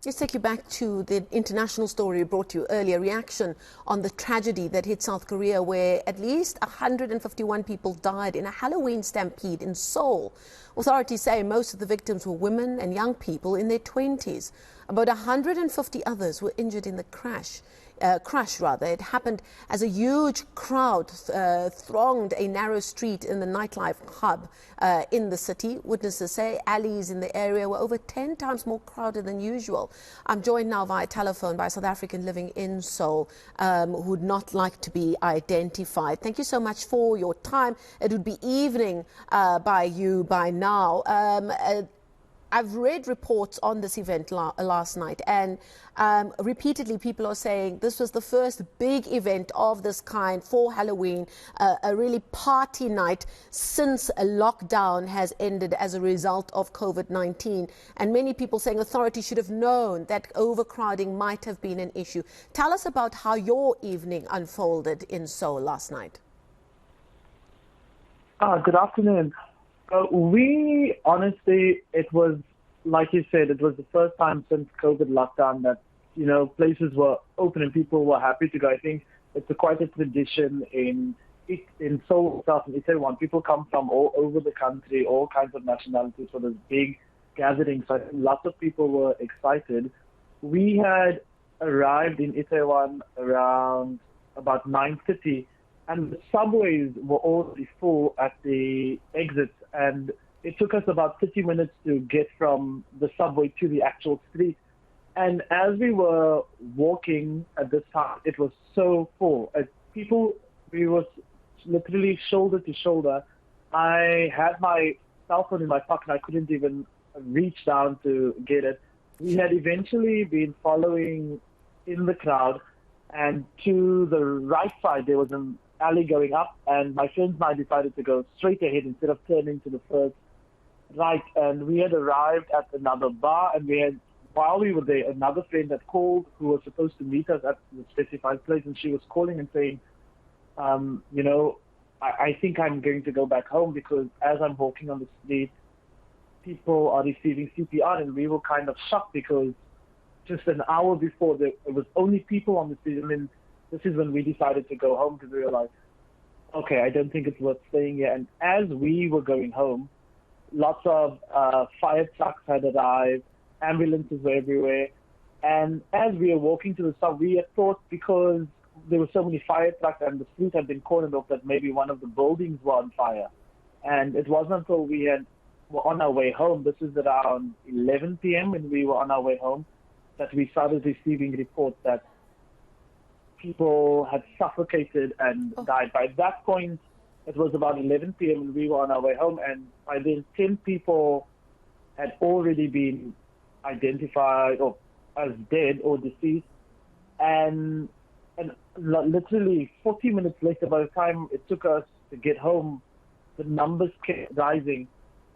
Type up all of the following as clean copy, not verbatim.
Let's take you back to the international story we brought you earlier, reaction on the tragedy that hit South Korea, where at least 151 people died in a Halloween stampede in Seoul. Authorities say most of the victims were women and young people in their 20s. About 150 others were injured in the crash. It happened as a huge crowd thronged a narrow street in the nightlife hub in the city. Witnesses say alleys in the area were over 10 times more crowded than usual. I'm joined now via telephone by a South African living in Seoul who would not like to be identified. Thank you so much for your time. It would be evening by you by now. I've read reports on this event last night, and repeatedly people are saying this was the first big event of this kind for Halloween, a really party night since a lockdown has ended as a result of COVID-19. And many people saying authorities should have known that overcrowding might have been an issue. Tell us about how your evening unfolded in Seoul last night. Good afternoon. We honestly, it was, like you said, it was the first time since COVID lockdown that, places were open and people were happy to go. I think it's quite a tradition in Seoul itself, in Itaewon. People come from all over the country, all kinds of nationalities for this big gathering. So I think lots of people were excited. We had arrived in Itaewon around about 9:30. And the subways were already full at the exits, and it took us about 30 minutes to get from the subway to the actual street. And as we were walking at this time, it was so full. We were literally shoulder to shoulder. I had my cell phone in my pocket. I couldn't even reach down to get it. We had eventually been following in the crowd, and to the right side, there was an alley going up, and my friends and I decided to go straight ahead instead of turning to the first right. And we had arrived at another bar, and while we were there, another friend had called who was supposed to meet us at the specified place, and she was calling and saying, I think I'm going to go back home because as I'm walking on the street, people are receiving CPR, and we were kind of shocked because just an hour before it was only people on the street. I mean, this is when we decided to go home because we were like, okay, I don't think it's worth staying here. And as we were going home, lots of fire trucks had arrived, ambulances were everywhere. And as we were walking to the south, we had thought because there were so many fire trucks and the street had been cordoned off that maybe one of the buildings were on fire. And it wasn't until we were on our way home, this is around 11 p.m. when we were on our way home, that we started receiving reports that people had suffocated and died. By that point, it was about 11 p.m. and we were on our way home, and by then 10 people had already been identified or as dead or deceased. And literally 40 minutes later, by the time it took us to get home, the numbers kept rising.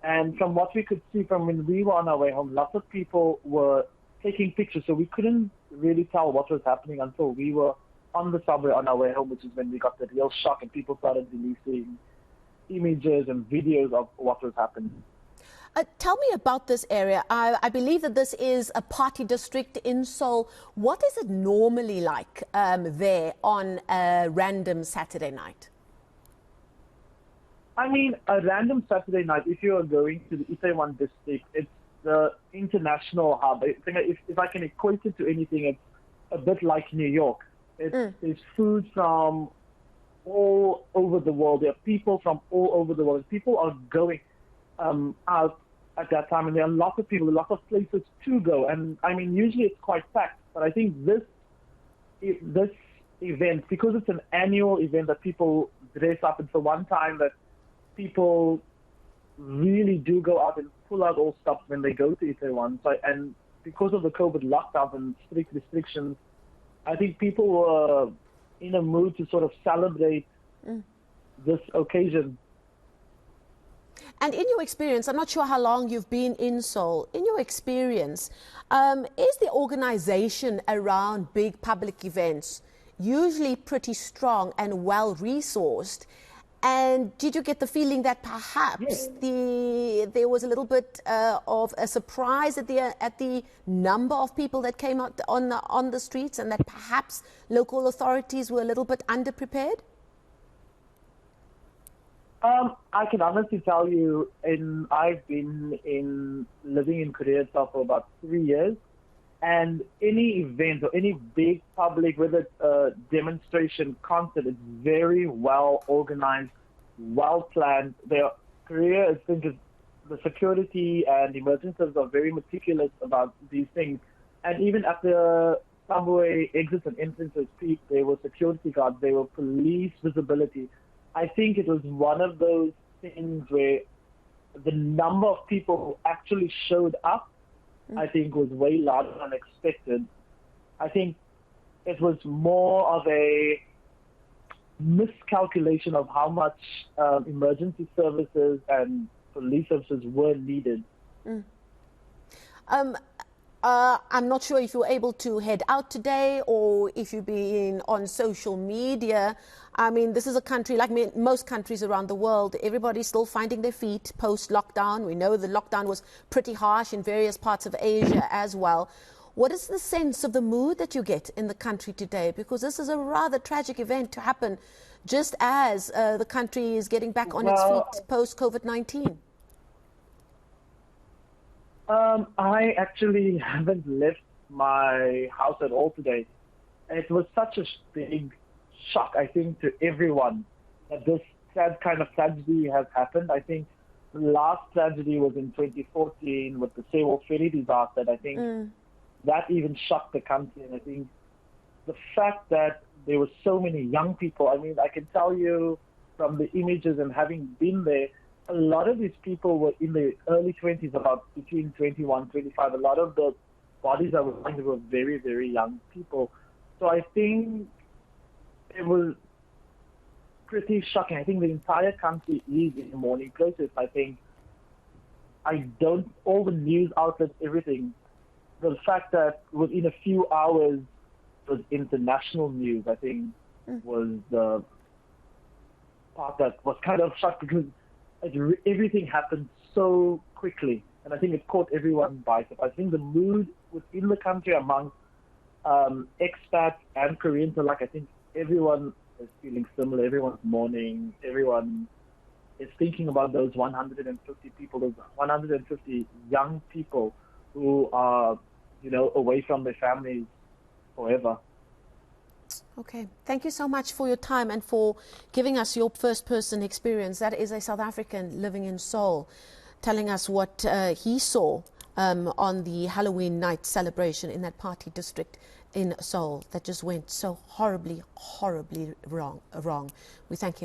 And from what we could see from when we were on our way home, lots of people were taking pictures, so we couldn't really tell what was happening until we were on the subway on our way home, which is when we got the real shock and people started releasing images and videos of what was happening. Tell me about this area. I believe that this is a party district in Seoul. What is it normally like there on a random Saturday night? I mean, a random Saturday night, if you are going to the Itaewon district, it's the international hub. I think if I can equate it to anything, it's a bit like New York. There's food from all over the world. There are people from all over the world. People are going out at that time, and there are lots of people, lots of places to go. And I mean, usually it's quite packed, but I think this event, because it's an annual event that people dress up, it's the one time that people really do go out and pull out all stops when they go to Itaewon. So, and because of the COVID lockdown and strict restrictions, I think people were in a mood to sort of celebrate this occasion. And in your experience, I'm not sure how long you've been in Seoul. In your experience, is the organization around big public events usually pretty strong and well-resourced? And did you get the feeling that perhaps there was a little bit of a surprise at the number of people that came out on the streets, and that perhaps local authorities were a little bit underprepared? I can honestly tell you, I've been living in Korea itself for about 3 years, and any event or any big public, whether it's a demonstration, concert, it's very well organized, well planned. Korea, I think, the security and emergency services are very meticulous about these things. And even at the subway exits and entrances, there were security guards, there were police visibility. I think it was one of those things where the number of people who actually showed up, I think, was way larger than expected. I think it was more of a miscalculation of how much emergency services and police services were needed. I'm not sure if you were able to head out today or if you've been on social media. I mean, this is a country, like most countries around the world, everybody's still finding their feet post-lockdown. We know the lockdown was pretty harsh in various parts of Asia as well. What is the sense of the mood that you get in the country today? Because this is a rather tragic event to happen just as the country is getting back on its feet post-COVID-19. I actually haven't left my house at all today. It was such a big shock, I think, to everyone that this sad kind of tragedy has happened. I think the last tragedy was in 2014 with the Seoul ferry disaster. I think that even shocked the country. And I think the fact that there were so many young people, I mean, I can tell you from the images and having been there, a lot of these people were in their early 20s, about between 21, 25. A lot of the bodies that were found were very, very young people. So I think it was pretty shocking. I think the entire country is in mourning process. I think all the news outlets, everything, the fact that within a few hours it was international news, I think was the part that was kind of shocked, because everything happened so quickly, and I think it caught everyone by surprise. I think the mood within the country among expats and Koreans alike, I think everyone is feeling similar. Everyone's mourning. Everyone is thinking about those 150 people, those 150 young people who are, away from their families forever. Okay, thank you so much for your time and for giving us your first-person experience. That is a South African living in Seoul, telling us what he saw on the Halloween night celebration in that party district in Seoul that just went so horribly, horribly wrong. We thank you.